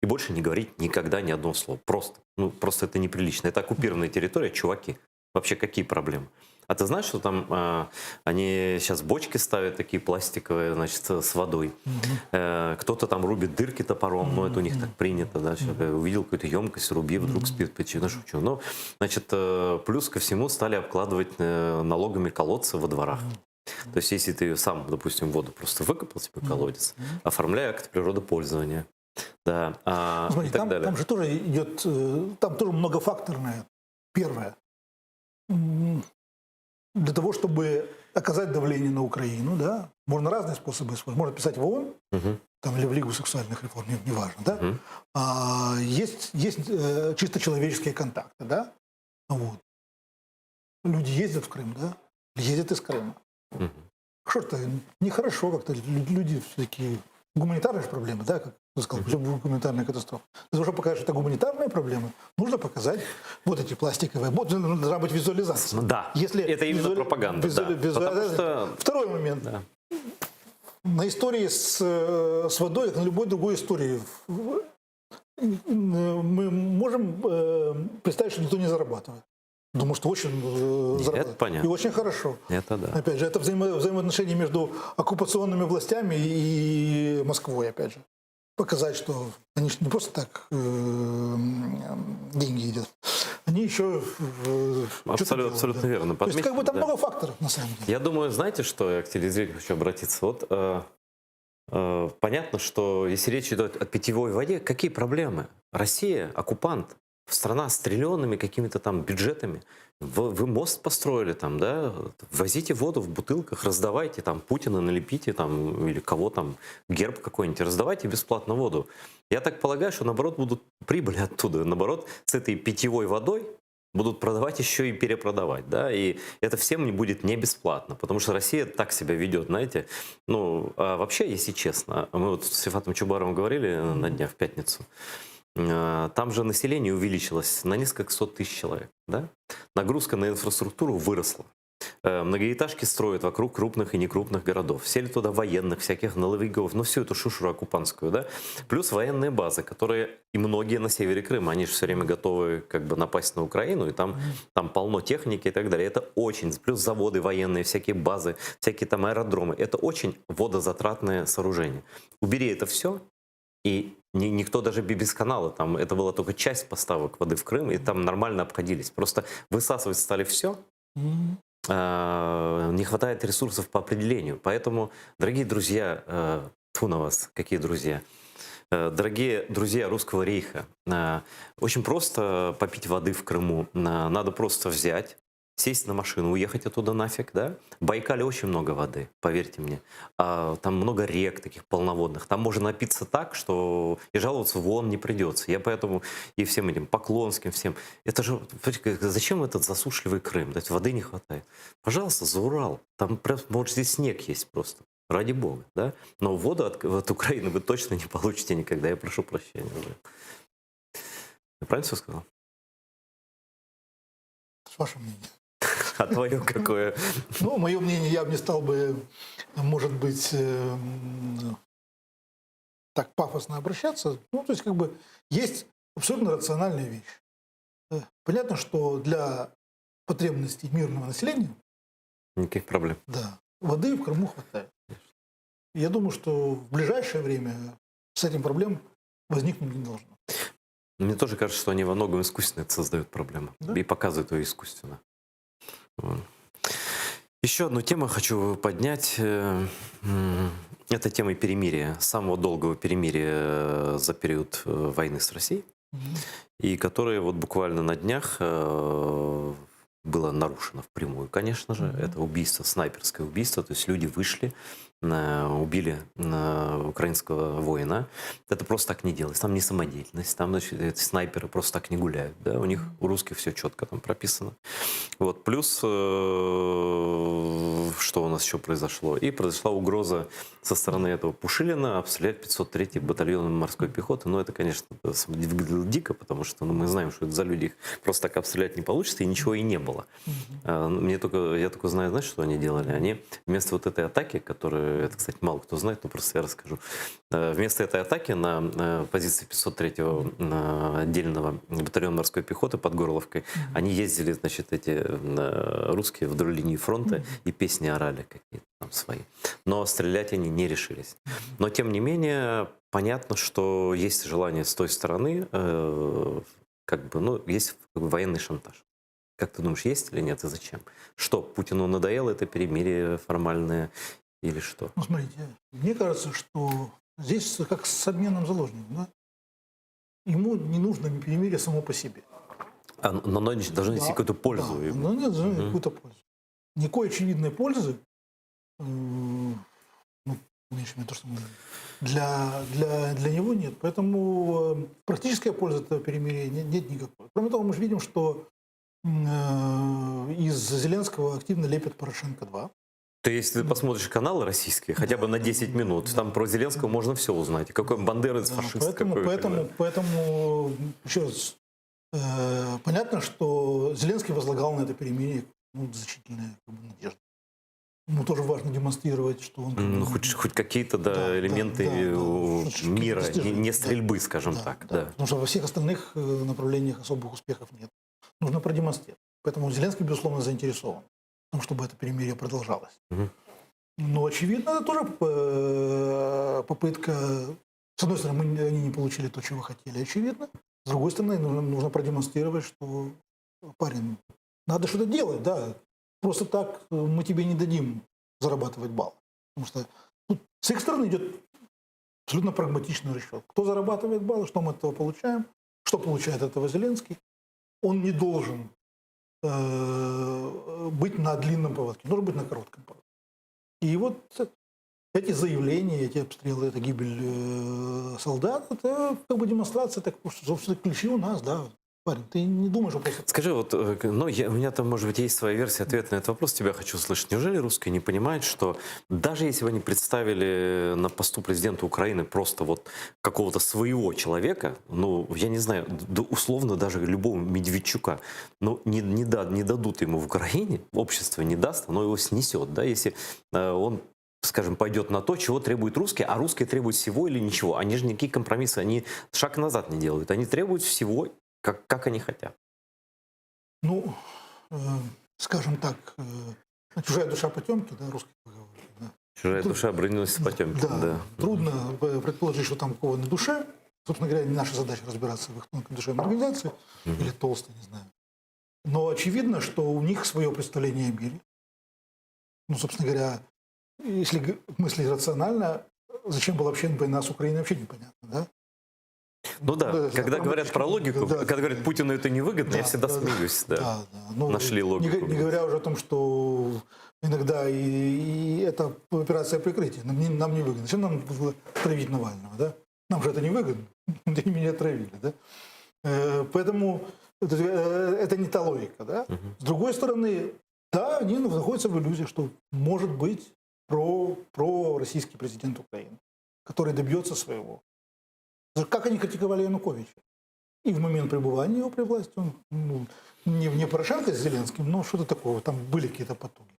Speaker 1: и больше не говорить никогда ни одного слова. Просто. Ну, просто это неприлично. Это оккупированная территория, чуваки. Вообще какие проблемы? А ты знаешь, что там они сейчас бочки ставят такие пластиковые, значит, с водой. Кто-то там рубит дырки топором, но это у них так принято. Да? Увидел какую-то емкость, руби, вдруг спит, ну шучу. Но, значит, плюс ко всему стали обкладывать налогами колодцы во дворах. То есть если ты сам, допустим, воду просто выкопал себе колодец, оформляя акт природопользования, да,
Speaker 2: Смотри,
Speaker 1: и так далее.
Speaker 2: там же тоже идет, там тоже многофакторное. Первое. Для того, чтобы оказать давление на Украину, да, можно разные способы использовать. Можно писать в ООН, там, или в Лигу сексуальных реформ, неважно, да. Есть чисто человеческие контакты, да. Вот. Люди ездят в Крым, да, ездят из Крыма. Что-то нехорошо как-то. Люди все-таки... Гуманитарные же проблемы, да, как ты сказал, гуманитарная катастрофа. Для того, чтобы показать, что это гуманитарные проблемы, нужно показать вот эти пластиковые боты, должна быть визуализация.
Speaker 1: Ну да,
Speaker 2: Если
Speaker 1: это именно пропаганда. Да. Потому что...
Speaker 2: Второй момент.
Speaker 1: Да.
Speaker 2: На истории с водой, как на любой другой истории, мы можем представить, что никто не зарабатывает. Думаю, что очень зарабатывает.
Speaker 1: понятно.
Speaker 2: И очень хорошо.
Speaker 1: Это да.
Speaker 2: Опять же, это взаимоотношения между оккупационными властями и Москвой, опять же. Показать, что они же не просто так деньги едят. Они еще...
Speaker 1: Абсолютно верно.
Speaker 2: То есть, как бы там
Speaker 1: Да.
Speaker 2: много факторов, на самом деле.
Speaker 1: Я думаю, знаете, что я к телезрителю хочу обратиться? Вот понятно, что если речь идет о питьевой воде, какие проблемы? Россия, оккупант, страна с триллионными какими-то там бюджетами. Вы мост построили там, да? Возите воду в бутылках, раздавайте там Путина, налепите там или кого там, герб какой-нибудь, раздавайте бесплатно воду. Я так полагаю, что наоборот будут прибыли оттуда. Наоборот, с этой питьевой водой будут продавать еще и перепродавать, да, и это всем не будет не бесплатно, потому что Россия так себя ведет, знаете. Ну, а вообще, если честно, мы вот с Рифатом Чубаровым говорили на днях в пятницу, там же население увеличилось на несколько сот тысяч человек, да? Нагрузка на инфраструктуру выросла. Многоэтажки строят вокруг крупных и некрупных городов. Сели туда военных, всяких наловиков, ну всю эту шушеру оккупантскую, да? Плюс военные базы, которые и многие на севере Крыма, они же все время готовы как бы напасть на Украину, и там полно техники и так далее. Это очень, плюс заводы военные, всякие базы, всякие там аэродромы. Это очень водозатратное сооружение. Убери это все, и никто даже без канала, там это была только часть поставок воды в Крым, и там нормально обходились. Просто высасывать стали все, не хватает ресурсов по определению. Поэтому, дорогие друзья, тьфу на вас, какие друзья, дорогие друзья Русского рейха, очень просто попить воды в Крыму. Надо просто взять, сесть на машину, уехать оттуда нафиг, да? В Байкале очень много воды, поверьте мне. Там много рек таких полноводных. Там можно напиться так, что и жаловаться в ООН не придется. Я поэтому и всем этим Поклонским, всем. Это же, зачем этот засушливый Крым? То есть воды не хватает. Пожалуйста, за Урал. Там, может, здесь снег есть просто. Ради бога, да? Но воду от Украины вы точно не получите никогда. Я прошу прощения. Я правильно все сказал?
Speaker 2: С вашим мнением.
Speaker 1: А твое какое?
Speaker 2: Ну, мое мнение, я бы не стал бы, может быть, так пафосно обращаться. Ну, то есть, как бы, есть абсолютно рациональная вещь. Понятно, что для потребностей мирного населения...
Speaker 1: Никаких проблем.
Speaker 2: Да, воды в Крыму хватает. Я думаю, что в ближайшее время с этим проблем возникнуть не должно.
Speaker 1: Мне тоже кажется, что они во многом искусственно это создают проблему. Да? И показывают ее искусственно. Еще одну тему хочу поднять. Это тема перемирия, самого долгого перемирия за период войны с Россией, и которое вот буквально на днях было нарушено впрямую, конечно же. Это убийство, снайперское убийство, то есть люди вышли, убили украинского воина. Это просто так не делается, там не самодеятельность, там, значит, эти снайперы просто так не гуляют, да? У них, у русских все четко там прописано. Вот, плюс, что у нас еще произошло? И произошла угроза со стороны этого Пушилина обстрелять 503-й батальон морской пехоты. Но это, конечно, выглядело дико, потому что мы знаем, что это за люди, их просто так обстрелять не получится, и ничего и не было. Я только знаю, знаешь, что они делали? Они вместо вот этой атаки, которую, это, кстати, мало кто знает, но просто я расскажу. Вместо этой атаки на позиции 503-го отдельного батальона морской пехоты под Горловкой, они ездили, значит, эти русские вдоль линии фронта и песни орали какие-то там свои. Но стрелять они не решились. Но, тем не менее, понятно, что есть желание с той стороны, как бы, ну, есть военный шантаж. Как ты думаешь, есть или нет, и зачем? Что, Путину надоело это перемирие формальное или что?
Speaker 2: Ну, смотрите, мне кажется, что здесь как с обменом заложников, да? Ему не нужно перемирие само по себе.
Speaker 1: Но оно должно нести какую-то пользу.
Speaker 2: Да, но нет, должно нести какую-то пользу. Никакой очевидной пользы, ну, меньше то, что для него нет. Поэтому практическая польза этого перемирия нет никакой. Кроме того, мы же видим, что из Зеленского активно лепят Порошенко-2.
Speaker 1: Ты, если ты посмотришь каналы российские, хотя бы на 10 минут, там про Зеленского можно все узнать. Какой бандеровец, фашист.
Speaker 2: Поэтому, еще раз, понятно, что Зеленский возлагал на это перемирие значительные надежды. Ему тоже важно демонстрировать, что он...
Speaker 1: хоть какие-то элементы мира, не стрельбы, скажем так. Да.
Speaker 2: Потому что во всех остальных направлениях особых успехов нет. Нужно продемонстрировать. Поэтому Зеленский, безусловно, заинтересован в том, чтобы это перемирие продолжалось. Но, очевидно, это тоже попытка... С одной стороны, они не получили то, чего хотели, очевидно. С другой стороны, нужно продемонстрировать, что, парень, надо что-то делать, да. Просто так мы тебе не дадим зарабатывать баллы. Потому что тут с их стороны идет абсолютно прагматичный расчет. Кто зарабатывает баллы, что мы от этого получаем, что получает от этого Зеленский. Он не должен быть на длинном поводке, должен быть на коротком поводке. И вот эти заявления, эти обстрелы, эта гибель солдат, это как бы демонстрация, так, собственно, ключи у нас, да. Парень, ты не думаешь, что просто...
Speaker 1: Скажи, вот, ну, у меня там, может быть, есть своя версия ответа на этот вопрос, тебя хочу услышать. Неужели русские не понимают, что даже если бы они представили на посту президента Украины просто вот какого-то своего человека, ну, я не знаю, условно даже любого Медведчука, ну, не дадут ему в Украине, общество не даст, оно его снесет, да, если он, скажем, пойдет на то, чего требуют русские, а русские требуют всего или ничего. Они же никакие компромиссы, они шаг назад не делают, они требуют всего, как они хотят.
Speaker 2: Ну, скажем так, чужая душа потемки, да, русский поговорит. Да.
Speaker 1: Чужая душа броненосец потемки. Да.
Speaker 2: Трудно предположить, что там у кого на душе. Собственно говоря, не наша задача разбираться в их тонкой душевной организации или толстой, не знаю. Но очевидно, что у них свое представление о мире. Ну, собственно говоря, если мыслить рационально, зачем была вообще война с Украиной, вообще непонятно, да?
Speaker 1: Ну да, когда говорят про логику, когда говорят, Путину это невыгодно, я всегда смеюсь. Да.
Speaker 2: Ну,
Speaker 1: нашли логику.
Speaker 2: Не говоря уже о том, что иногда и эта операция прикрытия нам не выгодна. Зачем нам было травить Навального, да? Нам же это не выгодно, тем не менее отравили, да? Поэтому это не та логика, да? С другой стороны, да, они находятся в иллюзии, что может быть пророссийский президент Украины, который добьется своего. Как они критиковали Януковича? И в момент пребывания его при власти, он, не Порошенко с Зеленским, но что-то такого, там были какие-то потуги.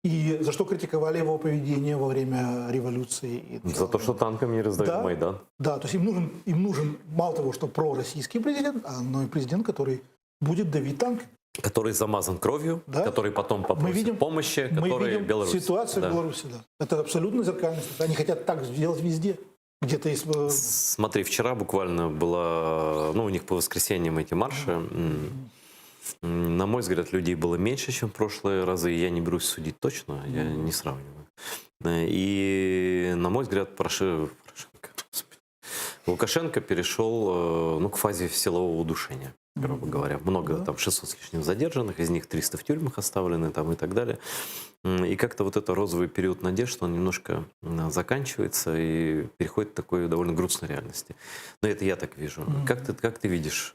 Speaker 2: И за что критиковали его поведение во время революции.
Speaker 1: За то, что танками не раздают Майдан.
Speaker 2: Да, то есть им нужен мало того, что пророссийский президент, но и президент, который будет давить танками.
Speaker 1: Который замазан кровью, который потом попросит помощи, который Беларусь.
Speaker 2: Ситуацию в Беларуси, да. Это абсолютно зеркальность. Они хотят так сделать везде. Где-то есть...
Speaker 1: Смотри, вчера буквально было, ну, у них по воскресеньям эти марши. На мой взгляд, людей было меньше, чем в прошлые разы. Я не берусь судить точно, я не сравниваю. И, на мой взгляд, Лукашенко перешел к фазе силового удушения, грубо говоря. Много, там 600 с лишним задержанных, из них 300 в тюрьмах оставлены там, и так далее. И как-то вот этот розовый период надежд, он немножко заканчивается и переходит к такой довольно грустной реальности. Но это я так вижу. Как ты видишь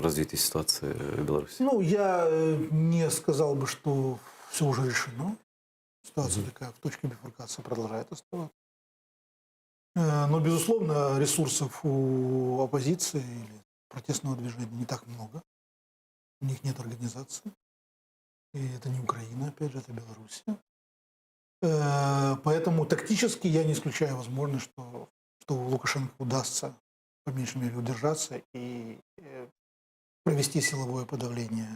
Speaker 1: развитие ситуации в Беларуси?
Speaker 2: Ну, я не сказал бы, что все уже решено. Ситуация такая в точке бифуркации продолжает оставаться. Но, безусловно, ресурсов у оппозиции или протестного движения не так много. У них нет организации. И это не Украина, опять же, это Беларусь. Поэтому тактически я не исключаю возможность, что Лукашенко удастся, по меньшей мере, удержаться и провести силовое подавление.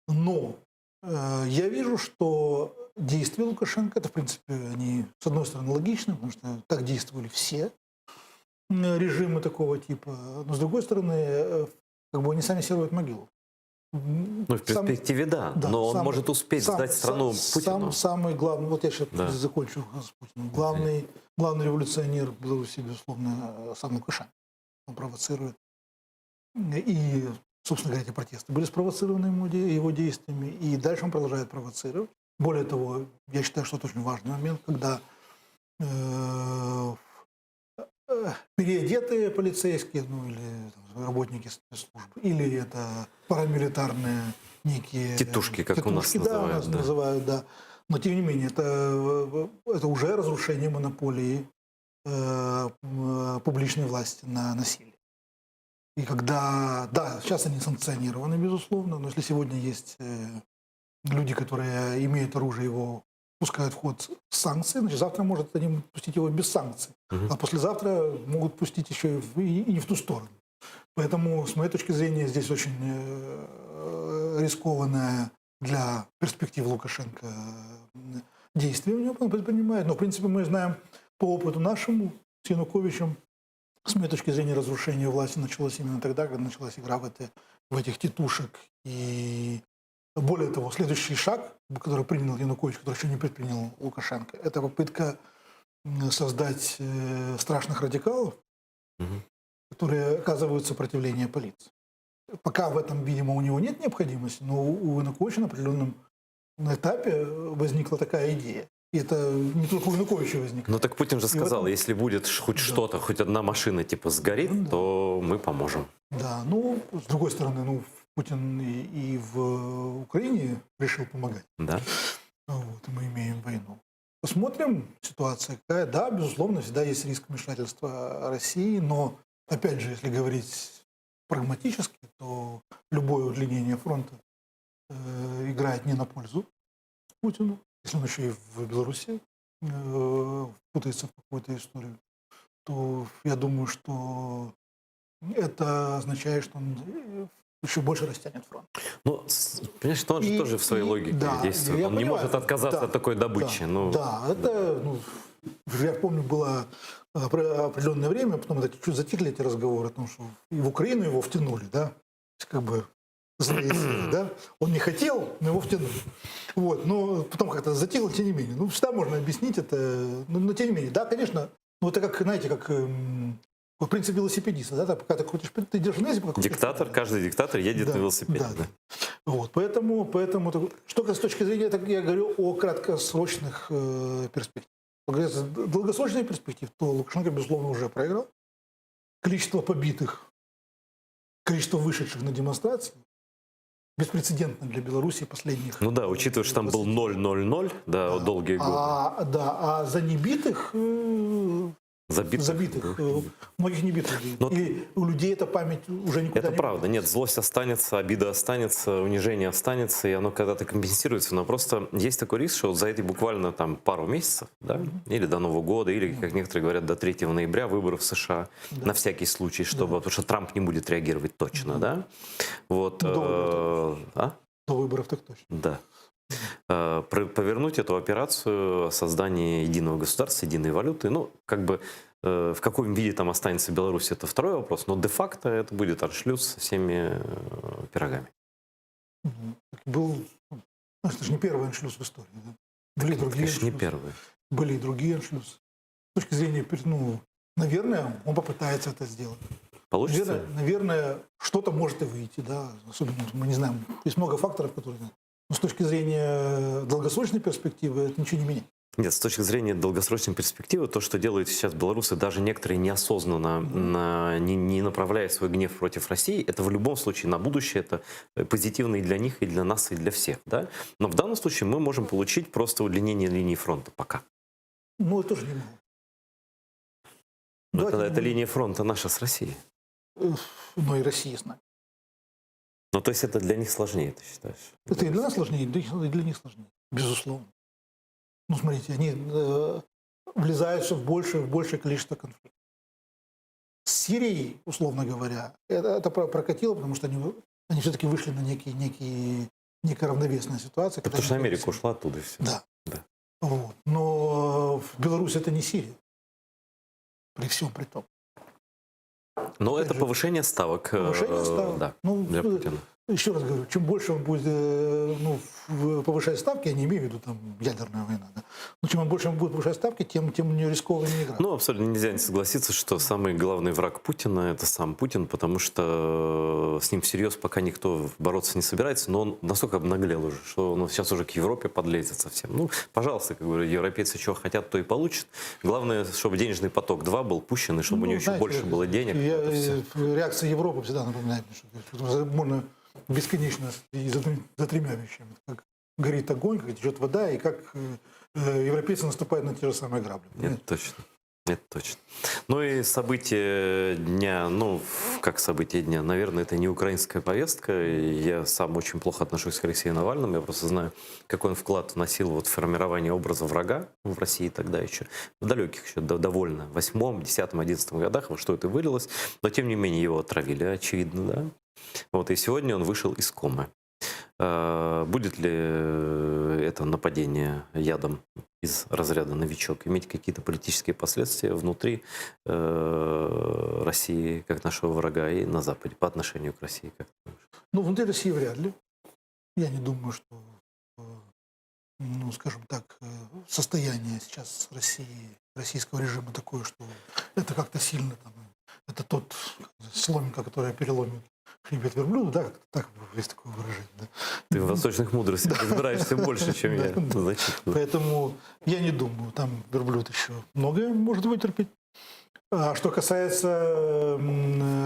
Speaker 2: Но я вижу, что действия Лукашенко, это, в принципе, они, с одной стороны, логичны, потому что так действовали все режимы такого типа, но, с другой стороны, как бы они сами серуют могилу.
Speaker 1: Ну, в перспективе, да, но он может успеть сдать страну Путину.
Speaker 2: Самый главный, вот я сейчас закончу с Путиным, главный революционер в Беларуси, безусловно, сам Лукашенко. Он провоцирует. И, собственно говоря, эти протесты были спровоцированы его действиями, и дальше он продолжает провоцировать. Более того, я считаю, что это очень важный момент, когда переодетые полицейские, ну или там, работники спецслужб, или это парамилитарные некие...
Speaker 1: Тетушки, как у нас называют.
Speaker 2: Да. Называют, да. Но тем не менее, это уже разрушение монополии публичной власти на насилие. И когда, да, сейчас они санкционированы, безусловно, но если сегодня есть люди, которые имеют оружие, его пускают в ход санкции, значит, завтра может они пустить его без санкций. А послезавтра могут пустить еще и не в ту сторону. Поэтому, с моей точки зрения, здесь очень рискованное для перспектив Лукашенко действие у него он предпринимает. Но, в принципе, мы знаем по опыту нашему с Януковичем, с моей точки зрения, разрушение власти началось именно тогда, когда началась игра в этих тетушек. И более того, следующий шаг, который принял Янукович, который еще не предпринял Лукашенко, это попытка создать страшных радикалов, которые оказывают сопротивление полиции. Пока в этом, видимо, у него нет необходимости, но у Януковича на определенном этапе возникла такая идея. И это не только у Януковича возникло.
Speaker 1: Ну так Путин же сказал, если будет хоть что-то, хоть одна машина типа сгорит, то мы поможем.
Speaker 2: Да, ну, с другой стороны, Путин и в Украине решил помогать.
Speaker 1: Да.
Speaker 2: Вот, мы имеем войну. Посмотрим, ситуация какая. Да, безусловно, всегда есть риск вмешательства России, но, опять же, если говорить прагматически, то любое удлинение фронта играет не на пользу Путину. Если он еще и в Беларуси путается в какую-то историю, то я думаю, что это означает, что он еще больше растянет фронт.
Speaker 1: Ну, понимаешь, что он же тоже в своей логике действует. Он не может отказаться от такой добычи.
Speaker 2: Да, это, я помню, было определенное время, потом это чуть затихли эти разговоры, потому что и в Украину его втянули, да, как бы злые силы, да. Он не хотел, но его втянули. Вот, но потом как-то затихло, тем не менее. Всегда можно объяснить это, но тем не менее, да, конечно, это как, знаете, как в принципе велосипедиста, да, пока ты крутишь, ты держишь на пока
Speaker 1: диктатор, каждый диктатор едет на велосипеде.
Speaker 2: Да. Вот, поэтому, что с точки зрения, я говорю о краткосрочных перспективах. Если долгосрочных перспектив, то Лукашенко, безусловно, уже проиграл. Количество побитых, количество вышедших на демонстрации беспрецедентно для Беларуси последних...
Speaker 1: Ну да, учитывая, что там был 0-0-0, да, долгие годы.
Speaker 2: А за небитых... Забитых. Многих не битых. И у людей эта память уже никуда
Speaker 1: это
Speaker 2: не...
Speaker 1: Это правда. Нет, злость останется, обида останется, унижение останется, и оно когда-то компенсируется. Но просто есть такой риск, что вот за эти буквально там пару месяцев, да, или до Нового года, или, как некоторые говорят, до 3 ноября выборов в США, на всякий случай, чтобы, потому что Трамп не будет реагировать точно, да? Вот.
Speaker 2: До выборов так точно.
Speaker 1: Да. Повернуть эту операцию создания единого государства, единой валюты, в каком виде там останется Беларусь, это второй вопрос, но де-факто это будет аншлюз со всеми пирогами.
Speaker 2: Был, ну, это же не первый аншлюз в истории. Да? Были другие
Speaker 1: Конечно, не
Speaker 2: аншлюзы.
Speaker 1: первый.
Speaker 2: Были и другие аншлюзы. С точки зрения, ну, наверное, он попытается это сделать.
Speaker 1: Получится?
Speaker 2: Наверное, что-то может и выйти, да. Особенно, мы не знаем, есть много факторов, которые... Но с точки зрения долгосрочной перспективы это ничего не меняет.
Speaker 1: Нет, с точки зрения долгосрочной перспективы, то, что делают сейчас белорусы, даже некоторые неосознанно, не направляя свой гнев против России, это в любом случае на будущее, это позитивно и для них, и для нас, и для всех. Да? Но в данном случае мы можем получить просто удлинение линии фронта пока.
Speaker 2: Ну, это тоже не могу.
Speaker 1: Но это линия фронта наша с Россией.
Speaker 2: Но и Россия с нами.
Speaker 1: Ну, то есть это для них сложнее, ты считаешь?
Speaker 2: Это и для нас сложнее, и для них сложнее, безусловно. Ну, смотрите, они влезаются в большее количество конфликтов. С Сирией, условно говоря, это прокатило, потому что они все-таки вышли на некая равновесная ситуация.
Speaker 1: Потому что Америка ушла оттуда и все.
Speaker 2: Да.
Speaker 1: Да.
Speaker 2: Вот. Но в Беларуси это не Сирия. При всем при том.
Speaker 1: Но это повышение ставок,
Speaker 2: Повышение ставок.
Speaker 1: Да,
Speaker 2: Ну,
Speaker 1: для Путина.
Speaker 2: еще раз говорю, чем больше он будет повышать ставки, я не имею в виду там ядерная война, да? Но чем больше он будет повышать ставки, тем у нее рискованнее игра.
Speaker 1: Ну, абсолютно нельзя не согласиться, что самый главный враг Путина – это сам Путин, потому что с ним всерьез пока никто бороться не собирается, но он настолько обнаглел уже, что он сейчас уже к Европе подлезет совсем. Ну, пожалуйста, как говорю, европейцы чего хотят, то и получат. Главное, чтобы денежный поток 2 был пущен, и чтобы у нее еще больше было денег.
Speaker 2: Реакция Европы всегда напоминает мне, что можно бесконечно и за тремя вещами. Как горит огонь, как течет вода, и как европейцы наступают на те же самые грабли.
Speaker 1: Это точно. Это точно. Ну и события дня, ну, как события дня, наверное, это не украинская повестка. Я сам очень плохо отношусь к Алексею Навальному. Я просто знаю, какой он вклад вносил вот в формирование образа врага в России тогда еще. В далеких еще довольно, в 8-м, 10-м, 11-м годах, во что это вылилось. Но, тем не менее, его отравили, очевидно, да. Вот, и сегодня он вышел из комы. Будет ли это нападение ядом из разряда «новичок» иметь какие-то политические последствия внутри России, как нашего врага, и на Западе, по отношению к России? Как ты думаешь?
Speaker 2: Ну, внутри России вряд ли. Я не думаю, что, ну, скажем так, состояние сейчас России, российского режима такое, что это как-то сильно, там, это тот сломинка, которая переломит хребет верблюда, да, так есть такое выражение. Да.
Speaker 1: Ты в восточных мудростях разбираешься больше, чем я.
Speaker 2: Поэтому я не думаю, там верблюд еще многое может вытерпеть. А что касается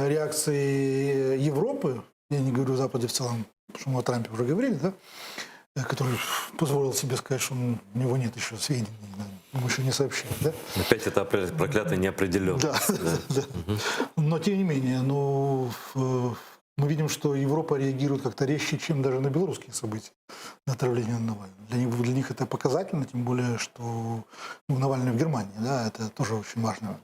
Speaker 2: реакции Европы, я не говорю о Западе в целом, потому что мы о Трампе уже говорили, да, который позволил себе сказать, что у него нет еще сведений, ему еще не сообщили. Да?
Speaker 1: Опять это проклятая неопределенность.
Speaker 2: Да. Но тем не менее, мы видим, что Европа реагирует как-то резче, чем даже на белорусские события, на отравление Навального. Для них это показательно, тем более, что Навальный в Германии, да, это тоже очень важно.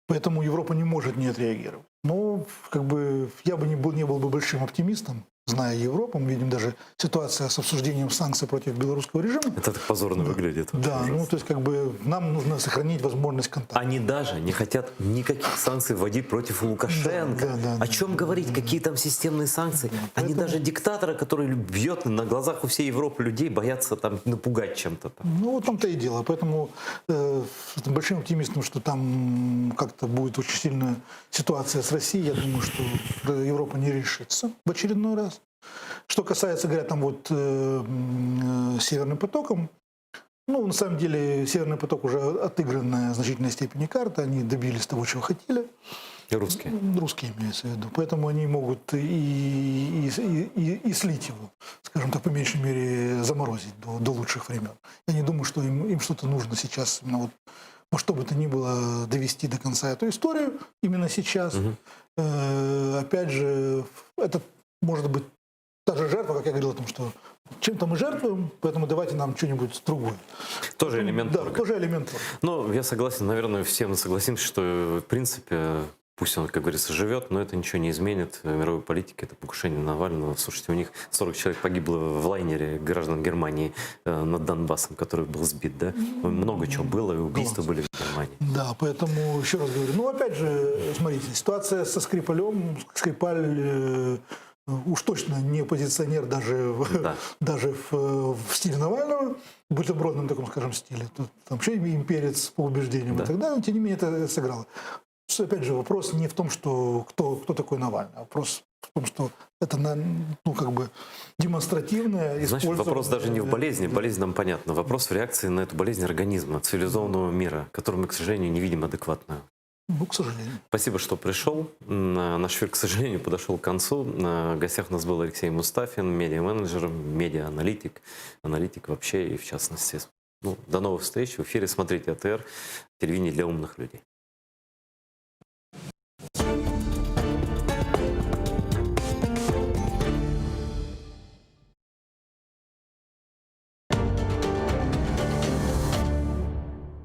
Speaker 2: Поэтому Европа не может не отреагировать. Но как бы я бы не был бы большим оптимистом, зная Европу. Мы видим даже ситуация с обсуждением санкций против белорусского режима.
Speaker 1: Это так позорно выглядит.
Speaker 2: Да, ну то есть как бы нам нужно сохранить возможность контакта.
Speaker 1: Они даже не хотят никаких санкций вводить против Лукашенко. О чем говорить? Какие там системные санкции? Они даже диктатора, который бьет на глазах у всей Европы людей, боятся там напугать чем-то.
Speaker 2: Ну вот там-то и дело. Поэтому большим оптимистом, что там как-то будет очень сильная ситуация с Россией. Я думаю, что Европа не решится в очередной раз. Что касается, говорят, там вот Северным потоком, ну, на самом деле, Северный поток уже отыгранная в значительной степени карта, они добились того, чего хотели.
Speaker 1: Русские?
Speaker 2: Русские имеются в виду. Поэтому они могут и слить его, скажем так, по меньшей мере, заморозить до лучших времен. Я не думаю, что им что-то нужно сейчас, именно вот, во что бы то ни было, довести до конца эту историю именно сейчас. Опять же, это может быть та же жертва, как я говорил о том, что чем-то мы жертвуем, поэтому давайте нам что-нибудь другое.
Speaker 1: Тоже элемент
Speaker 2: торга. Да, тоже элемент торга.
Speaker 1: Ну, я согласен, наверное, все мы согласимся, что, в принципе, пусть он, как говорится, живет, но это ничего не изменит в мировой политике. Это покушение Навального. Слушайте, у них 40 человек погибло в лайнере граждан Германии над Донбассом, который был сбит, да? Много чего было, и убийства были в Германии.
Speaker 2: Да, поэтому, еще раз говорю, ну, опять же, смотрите, ситуация со Скрипалем, Скрипаль уж точно не оппозиционер даже,
Speaker 1: Да.
Speaker 2: даже в стиле Навального, бутербродном таком, скажем, стиле. Тут вообще имперец по убеждениям
Speaker 1: Да.
Speaker 2: и так далее, но тем не менее это сыграло. Опять же, вопрос не в том, что кто такой Навальный, а вопрос в том, что это как бы демонстративное
Speaker 1: Значит,
Speaker 2: использование.
Speaker 1: вопрос даже не в болезни, болезнь нам понятна. Вопрос в реакции на эту болезнь организма, цивилизованного мира, которую мы, к сожалению, не видим адекватно.
Speaker 2: Ну, к сожалению.
Speaker 1: Спасибо, что пришел. Наш эфир, к сожалению, подошел к концу. В гостях у нас был Алексей Мустафин, медиа-менеджер, медиа-аналитик, аналитик вообще и в частности. Ну, до новых встреч в эфире. Смотрите АТР, телевидение для умных людей.